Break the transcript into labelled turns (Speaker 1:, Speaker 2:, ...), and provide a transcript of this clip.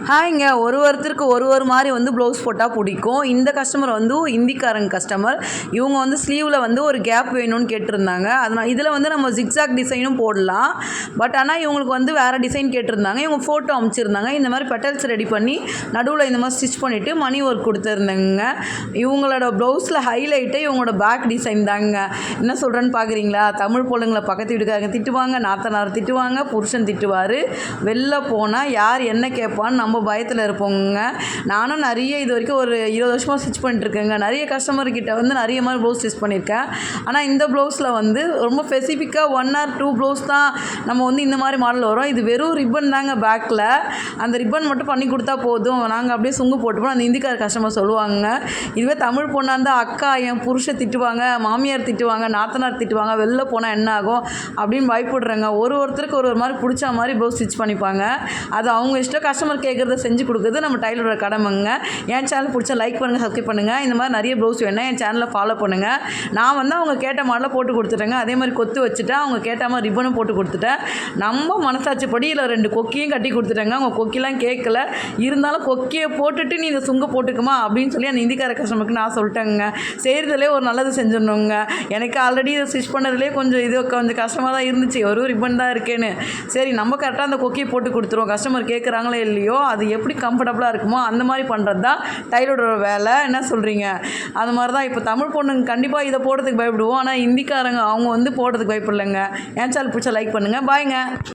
Speaker 1: ஹாய்ங்க. ஒருத்தருக்கு ஒரு மாதிரி வந்து ப்ளவுஸ் போட்டால் பிடிக்கும். இந்த கஸ்டமர் வந்து ஹிந்திக்காரங்க கஸ்டமர். இவங்க வந்து ஸ்லீவில் வந்து ஒரு கேப் வேணும்னு கேட்டிருந்தாங்க. அதனால் இதில் வந்து நம்ம ஜிக்ஸாக் டிசைனும் போடலாம். பட் ஆனால் இவங்களுக்கு வந்து வேறு டிசைன் கேட்டிருந்தாங்க. இவங்க ஃபோட்டோ அனுப்பிச்சிருந்தாங்க. இந்த மாதிரி பெட்டல்ஸ் ரெடி பண்ணி நடுவில் இந்த மாதிரி ஸ்டிச் பண்ணிவிட்டு மணி ஒர்க் கொடுத்துருந்தேங்க. இவங்களோட ப்ளவுஸில் ஹைலைட்டே இவங்களோட பேக் டிசைன் தாங்க. என்ன சொல்கிறேன்னு பார்க்குறீங்களா? தமிழ் பொண்ணுங்களை பக்கத்து வீட்டுக்காரங்க திட்டுவாங்க, நாத்தனார் திட்டுவாங்க, புருஷன் திட்டுவார். வெளில போனால் யார் என்ன கேட்பான்னு நம்ம பயத்தில் இருப்போங்க. நானும் நிறைய இது வரைக்கும் ஒரு 20 வருஷமாக ஸ்டிச் பண்ணிட்டுருக்கேங்க. நிறைய கஸ்டமர்கிட்ட வந்து நிறைய மாதிரி ப்ளவுஸ் ஸ்டிச் பண்ணியிருக்கேன். ஆனால் இந்த ப்ளவுஸில் வந்து ரொம்ப ஸ்பெசிஃபிக்காக 1 or 2 ப்ளவுஸ் தான் நம்ம வந்து இந்த மாதிரி மாடல் வரும். இது வெறும் ரிப்பன் தாங்க. பேக்கில் அந்த ரிப்பன் மட்டும் பண்ணி கொடுத்தா போதும், நாங்கள் அப்படியே சுங்கு போட்டுப்போம். அந்த இந்திக்கார கஸ்டமர் சொல்லுவாங்க. இதுவே தமிழ் பொண்ணாக இருந்தால் அக்கா என் புருஷன் திட்டுவாங்க, மாமியார் திட்டுவாங்க, நாத்தனார் திட்டுவாங்க, வெளில போனால் என்ன ஆகும் அப்படின்னு பயப்படுறேங்க. ஒருத்தருக்கு ஒரு மாதிரி பிடிச்ச மாதிரி ப்ளவுஸ் ஸ்டிச் பண்ணிப்பாங்க. அது அவங்க இஷ்டம். கஸ்டமர் கேட்குறத செஞ்சு கொடுக்குறது நம்ம டைலரோட கடமைங்க. என் சேனல் பிடிச்சா லைக் பண்ணுங்கள், சப்ஸ்கிரைப் பண்ணுங்கள். இந்த மாதிரி நிறைய ப்ளவுஸ் வேணும் என் சேனலை ஃபாலோ பண்ணுங்கள். நான் வந்து அவங்க கேட்ட மாடலில் போட்டு கொடுத்துட்டேங்க. அதே மாதிரி கொத்து வச்சுட்டேன். அவங்க கேட்ட மாதிரி ரிப்பனும் போட்டு கொடுத்துட்டேன். நம்ம மனசாட்சிப்படி இல்லை 2 கொக்கியும் கட்டி கொடுத்துட்டேங்க. அவங்க கொக்கிலாம் கேட்கல. இருந்தாலும் கொக்கியை போட்டுட்டு நீ இந்த சுங்க போட்டுக்குமா அப்படின்னு சொல்லி அந்த இந்திக்கார கஸ்டமருக்கு நான் சொல்லிட்டேங்க. செய்கிறதுலே ஒரு நல்லது செஞ்சிடணுங்க. எனக்கு ஆல்ரெடி இதை ஸ்டிச் பண்ணதுலேயே கொஞ்சம் கஷ்டமாக தான் இருந்துச்சு. ஒரு ரிப்பன் தான் இருக்கேன்னு. சரி நம்ம கரெக்டாக அந்த கொக்கியை போட்டு கொடுத்துருவோம். கஸ்டமர் கேட்குறாங்களோ இல்லையோ அது எப்படி கம்ஃபர்டபுளாக இருக்குமோ அந்த மாதிரி பண்ணுறது தான் டைலரோட வேலை. என்ன சொல்கிறீங்க? அது மாதிரி தான் இப்போ தமிழ் பொண்ணுங்க கண்டிப்பாக இதை போடுறதுக்கு பயப்படுவோம். ஆனால் இந்திக்காரங்க அவங்க வந்து போடுறதுக்கு பயப்படலைங்க. என் சேனல் பிடிச்சா லைக் பண்ணுங்கள். பாய்ங்க.